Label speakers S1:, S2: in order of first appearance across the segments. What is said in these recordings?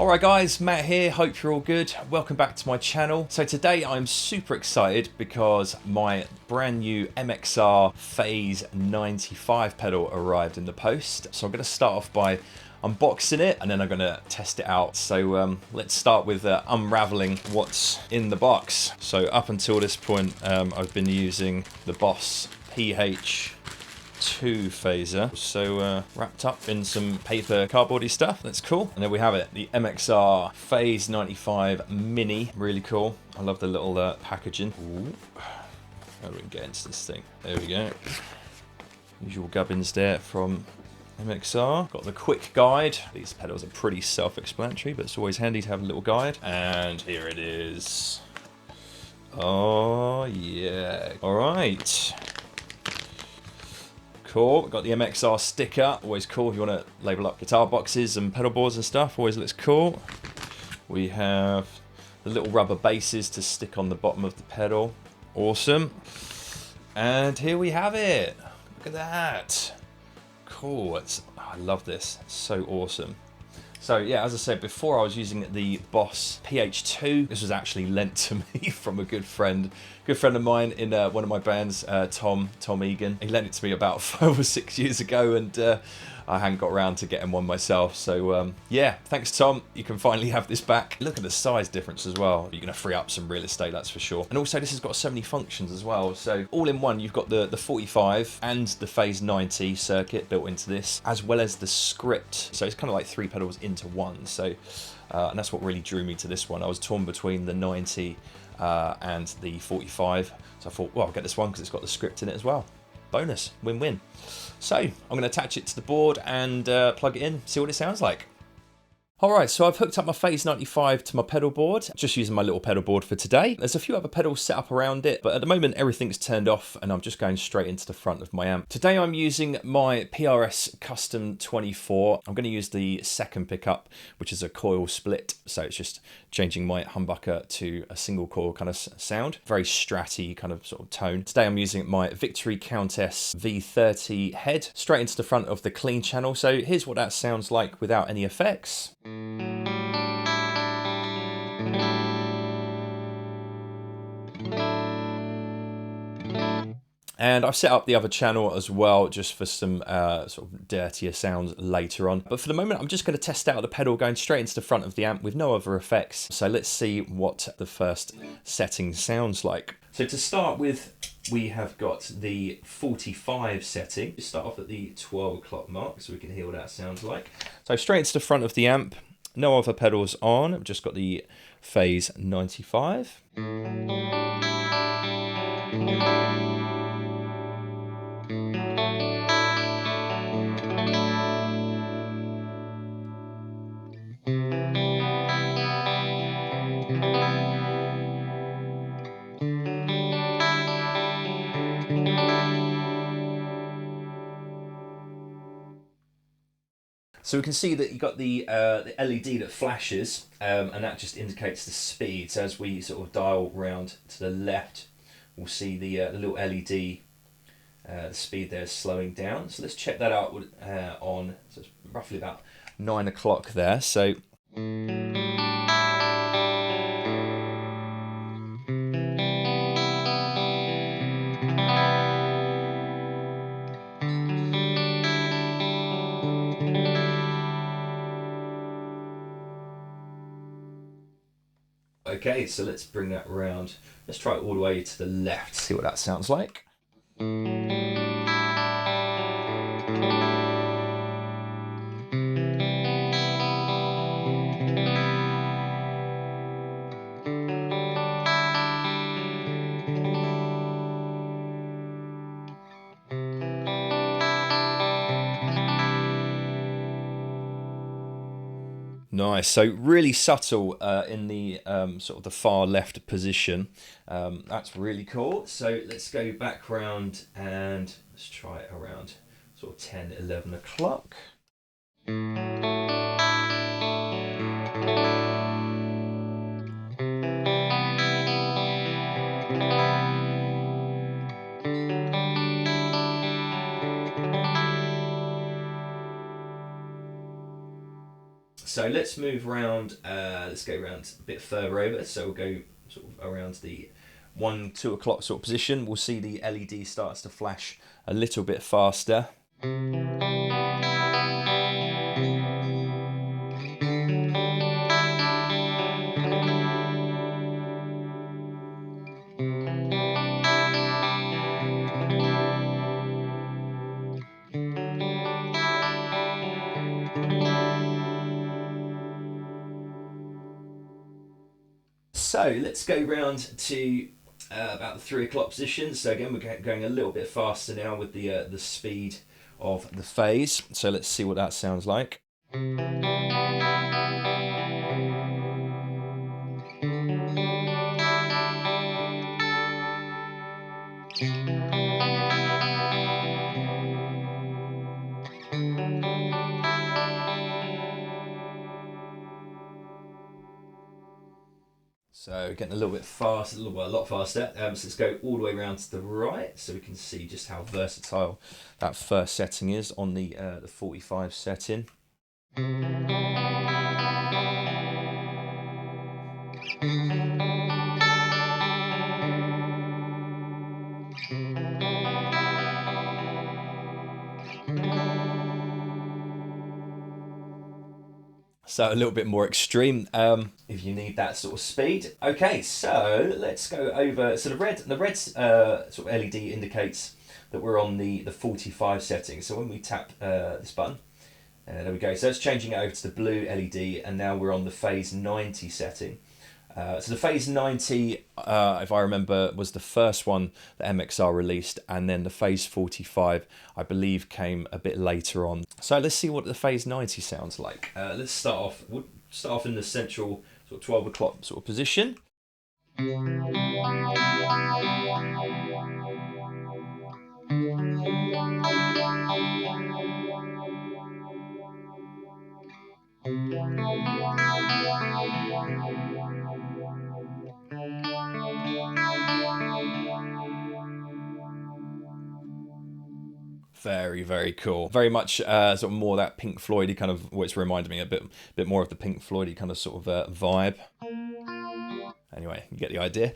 S1: Alright guys, Matt here, hope you're all good. Welcome back to my channel. So today I'm super excited because my brand new MXR Phase 95 pedal arrived in the post. So I'm going to start off by unboxing it and then I'm going to test it out. So let's start with unraveling what's in the box. So up until this point I've been using the Boss PH2 phaser, so wrapped up in some paper cardboardy stuff. That's cool. And then we have it, the MXR Phase 95 Mini. Really cool. I love the little packaging. Ooh. How do we get into this thing? There we go. Usual gubbins there from MXR. Got the quick guide. These pedals are pretty self-explanatory, but it's always handy to have a little guide. And here it is. Oh yeah. All right. Cool. We've got the MXR sticker. Always cool if you want to label up guitar boxes and pedal boards and stuff. Always looks cool. We have the little rubber bases to stick on the bottom of the pedal. Awesome. And here we have it. Look at that. Cool. I love this. It's so awesome. So yeah, as I said before, I was using the Boss PH2. This was actually lent to me from a good friend of mine in one of my bands, Tom Egan. He lent it to me about 5 or 6 years ago, and I hadn't got around to getting one myself. So yeah, thanks Tom. You can finally have this back. Look at the size difference as well. You're gonna free up some real estate, that's for sure. And also this has got so many functions as well. So all in one, you've got the 45 and the Phase 90 circuit built into this, as well as the script. So it's kind of like 3 pedals into one. So and that's what really drew me to this one. I was torn between the 90 and the 45. So I thought, well, I'll get this one because it's got the script in it as well. Bonus, win-win. So I'm going to attach it to the board and plug it in, see what it sounds like. Alright, so I've hooked up my Phase 95 to my pedal board, just using my little pedal board for today. There's a few other pedals set up around it, but at the moment everything's turned off and I'm just going straight into the front of my amp. Today I'm using my PRS Custom 24. I'm going to use the second pickup, which is a coil split, so it's just changing my humbucker to a single coil kind of sound. Very stratty kind of sort of tone. Today I'm using my Victory Countess V30 head, straight into the front of the clean channel. So here's what that sounds like without any effects. And I've set up the other channel as well, just for some sort of dirtier sounds later on. But for the moment, I'm just going to test out the pedal going straight into the front of the amp with no other effects. So let's see what the first setting sounds like. So to start with, we have got the 45 setting. Just start off at the 12 o'clock mark so we can hear what that sounds like. So straight into the front of the amp. No other pedals on, I've just got the Phase 95. So we can see that you've got the LED that flashes, and that just indicates the speed. So as we sort of dial round to the left, we'll see the little LED, the speed there is slowing down. So let's check that out on, so it's roughly about 9 o'clock there. So okay, so let's bring that round. Let's try it all the way to the left, see what that sounds like. Nice. So really subtle in the sort of the far left position. That's really cool. So let's go back round and let's try it around sort of 10, 11 o'clock. so let's move around. Let's go around a bit further over. So we'll go sort of around the 1-2 o'clock sort of position. We'll see the LED starts to flash a little bit faster. So let's go round to about the 3 o'clock position. So again, we're going a little bit faster now with the speed of the phase. So let's see what that sounds like. So getting a little bit fast, a lot faster. So let's go all the way around to the right, so we can see just how versatile that first setting is on the 45 setting. So a little bit more extreme if you need that sort of speed. Okay, so let's go over. So the red sort of LED indicates that we're on the 45 setting. So when we tap this button, there we go. So it's changing it over to the blue LED, and now we're on the phase 90 setting. So the phase 90, if I remember, was the first one that MXR released, and then the phase 45, I believe, came a bit later on. So let's see what the phase 90 sounds like. Let's start off. We'll start off in the central sort of 12 o'clock sort of position. Very, very cool. Very much sort of more that Pink Floydy kind of, which reminded me a bit more of the Pink Floydy kind of sort of vibe. Anyway, you get the idea.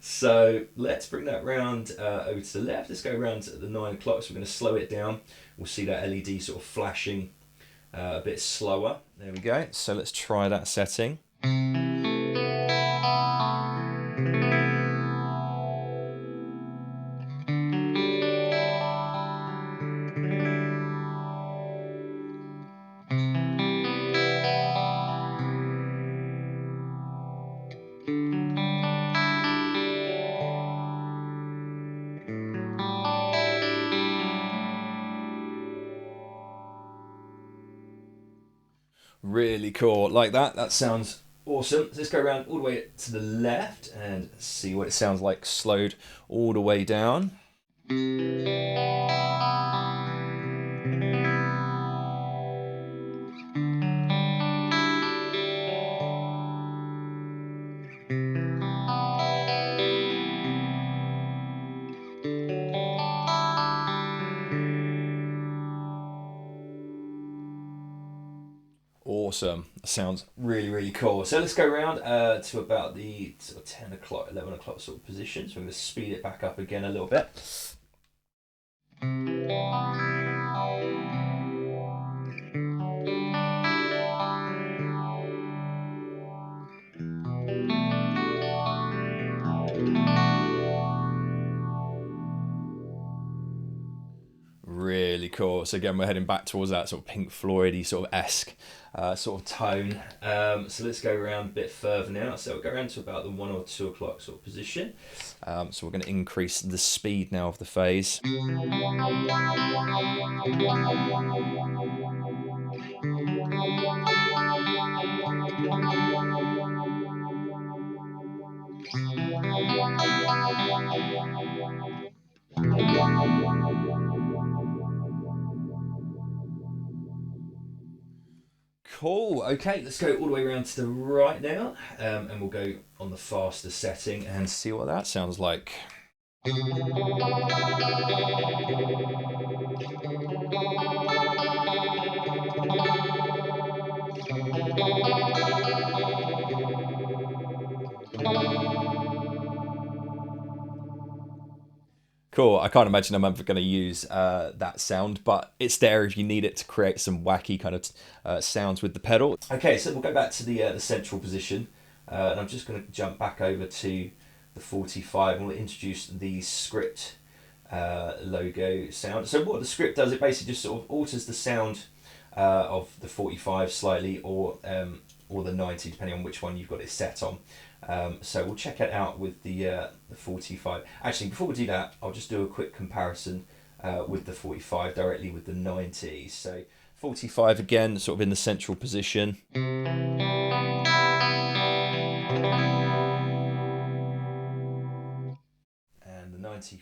S1: So let's bring that round over to the left. Let's go around to the 9 o'clock. So we're going to slow it down. We'll see that LED sort of flashing a bit slower. There we go. So let's try that setting. Really cool. Like that. That sounds awesome. So let's go around all the way to the left and see what it sounds like slowed all the way down. Awesome. Sounds really, really cool. So let's go around to about the sort of 10 o'clock, 11 o'clock sort of position. So I'm going to speed it back up again a little bit. Really cool. So again, we're heading back towards that sort of Pink Floydy sort of esque sort of tone. So let's go around a bit further now. So we'll go around to about the 1 or 2 o'clock sort of position. So we're going to increase the speed now of the phase. Cool. Okay, let's go all the way around to the right now, and we'll go on the faster setting and see what that sounds like. Cool. I can't imagine I'm ever going to use that sound, but it's there if you need it to create some wacky kind of sounds with the pedal. Okay, so we'll go back to the central position, and I'm just going to jump back over to the 45 and we'll introduce the script logo sound. So what the script does, it basically just sort of alters the sound of the 45 slightly, or the 90, depending on which one you've got it set on. So we'll check it out with the 45. Actually, before we do that, I'll just do a quick comparison with the 45 directly with the 90. So 45 again, sort of in the central position. And the 90.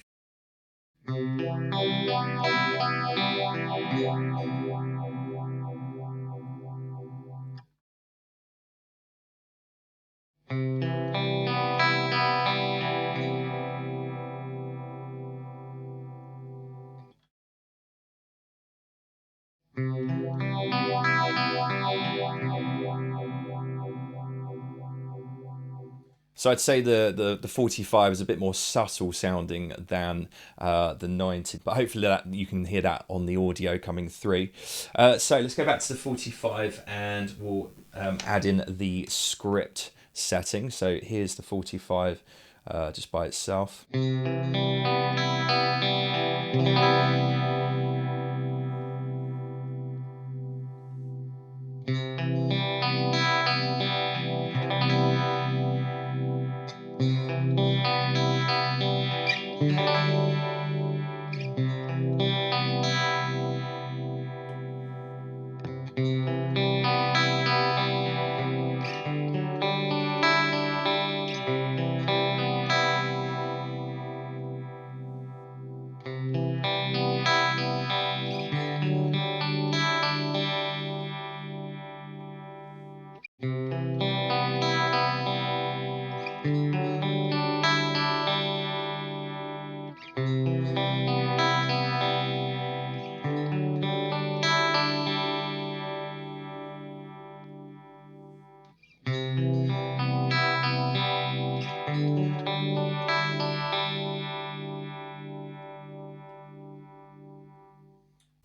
S1: So I'd say the 45 is a bit more subtle sounding than the 90, but hopefully that you can hear that on the audio coming through. So let's go back to the 45 and we'll add in the script setting. So here's the 45 just by itself.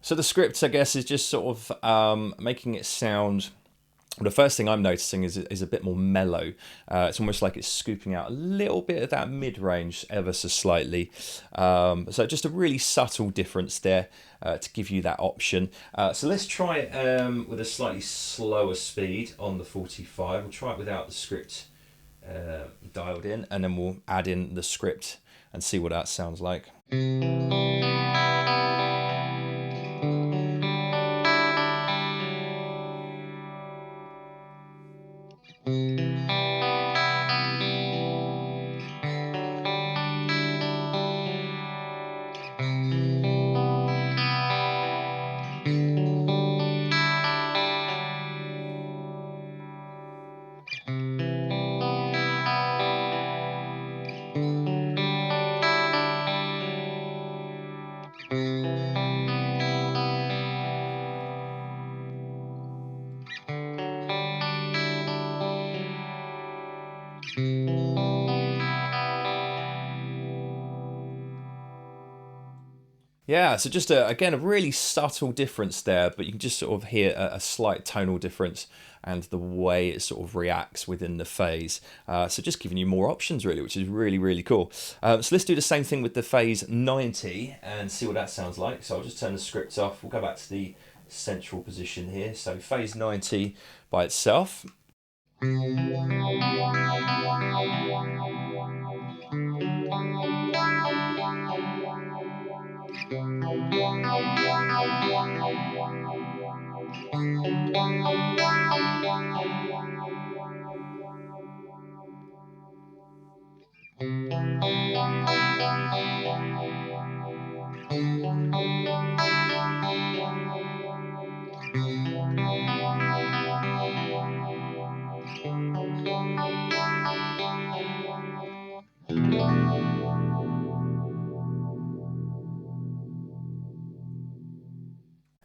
S1: So the script, I guess, is just sort of making it sound. Well, the first thing I'm noticing is a bit more mellow. It's almost like it's scooping out a little bit of that mid-range ever so slightly. So just a really subtle difference there to give you that option. So let's try it with a slightly slower speed on the 45. We'll try it without the script dialed in, and then we'll add in the script and see what that sounds like. Yeah, so just again a really subtle difference there, but you can just sort of hear a slight tonal difference and the way it sort of reacts within the phase. So just giving you more options really, which is really, really cool. So let's do the same thing with the phase 90 and see what that sounds like. So I'll just turn the script off. We'll go back to the central position here. So phase 90 by itself.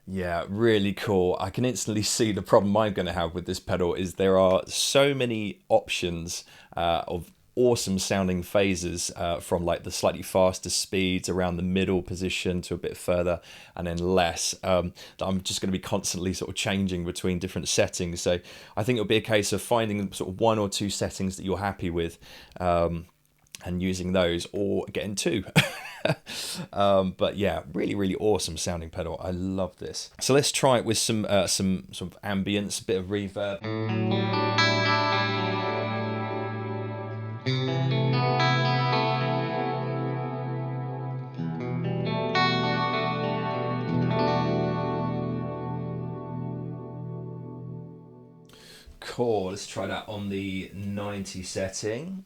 S1: Yeah, really cool. I can instantly see the problem I'm going to have with this pedal is there are so many options of awesome sounding phases from like the slightly faster speeds around the middle position to a bit further and then less, that I'm just going to be constantly sort of changing between different settings. So I think it'll be a case of finding sort of 1 or 2 settings that you're happy with, and using those, or getting 2. But yeah, really awesome sounding pedal. I love this. So let's try it with some sort of ambience, a bit of reverb. Cool, let's try that on the 90 setting.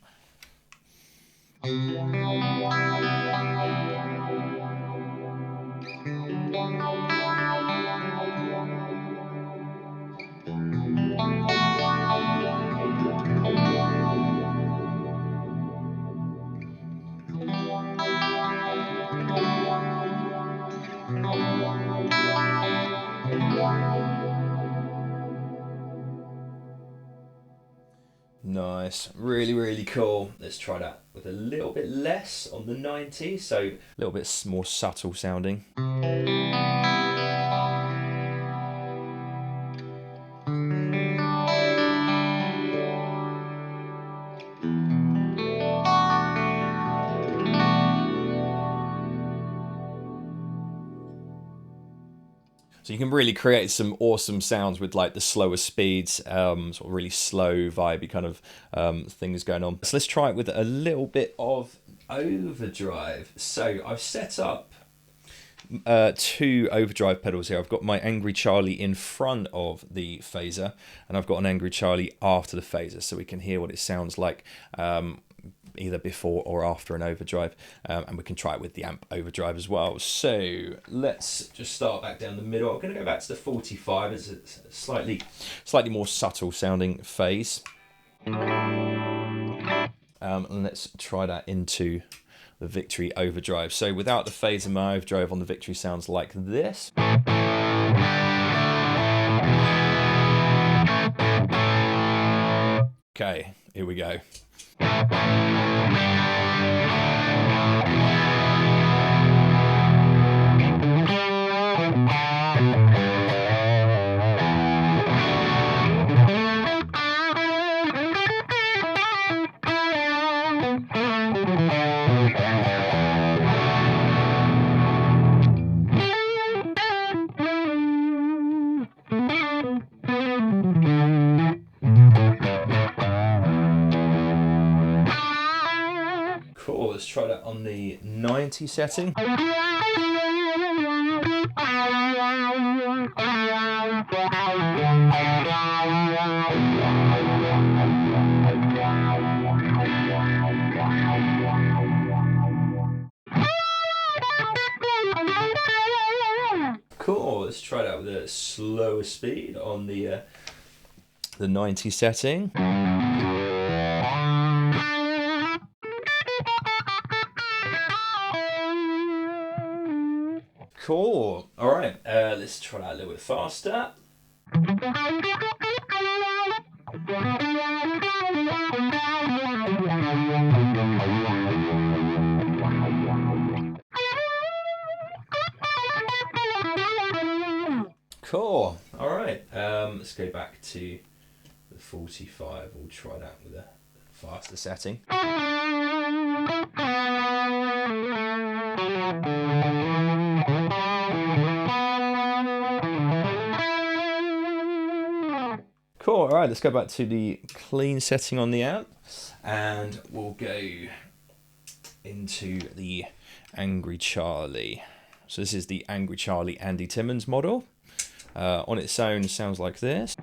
S1: Nice, really cool. Let's try that with a little bit less on the 90, so a little bit more subtle sounding. So you can really create some awesome sounds with like the slower speeds, sort of really slow vibey kind of things going on. So let's try it with a little bit of overdrive. So I've set up 2 overdrive pedals here. I've got my Angry Charlie in front of the phaser, and I've got an Angry Charlie after the phaser, so we can hear what it sounds like either before or after an overdrive, and we can try it with the amp overdrive as well. So let's just start back down the middle. I'm going to go back to the 45. It's a slightly more subtle sounding phase, and let's try that into the Victory overdrive. So without the phaser, my overdrive on the Victory sounds like this. Okay, here we go. Cool, let's try that on the 90 setting. Cool, let's try that with a slower speed on the 90 setting. Cool. All right, let's try that a little bit faster. Cool. All right, let's go back to the 45. We'll try that with a faster setting. Cool, all right, let's go back to the clean setting on the amp, and we'll go into the Angry Charlie. So this is the Angry Charlie Andy Timmons model. On its own, sounds like this.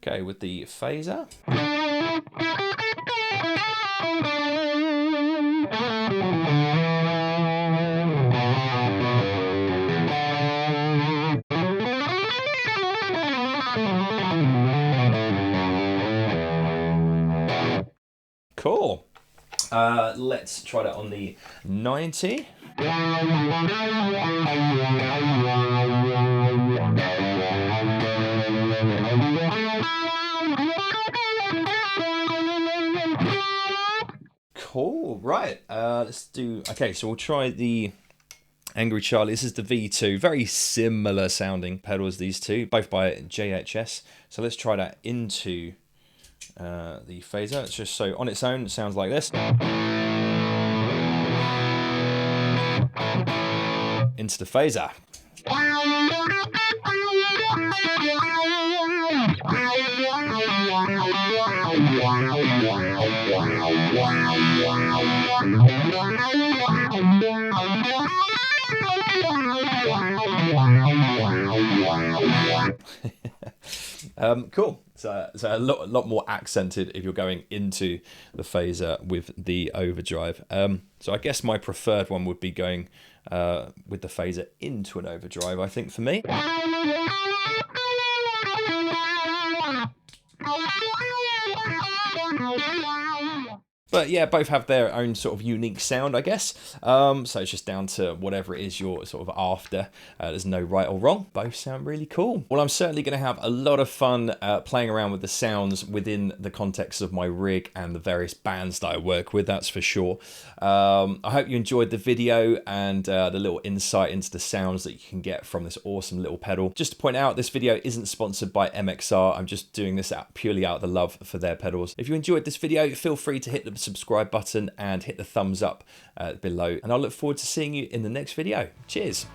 S1: Okay, with the phaser. Cool. Let's try that on the 90. Cool, right. Let's do, okay, so we'll try the Angry Charlie. This is the V2, very similar sounding pedal as these two, both by JHS. So let's try that into the phaser. It's just so on its own, it sounds like this. Into the phaser. Cool. So a lot more accented if you're going into the phaser with the overdrive. So I guess my preferred one would be going with the phaser into an overdrive, I think, for me. But yeah, both have their own sort of unique sound, I guess. So it's just down to whatever it is you're sort of after. There's no right or wrong. Both sound really cool. Well, I'm certainly going to have a lot of fun playing around with the sounds within the context of my rig and the various bands that I work with, that's for sure. I hope you enjoyed the video and the little insight into the sounds that you can get from this awesome little pedal. Just to point out, this video isn't sponsored by MXR. I'm just doing this purely out of the love for their pedals. If you enjoyed this video, feel free to hit the subscribe button and hit the thumbs up below, and I'll look forward to seeing you in the next video. Cheers.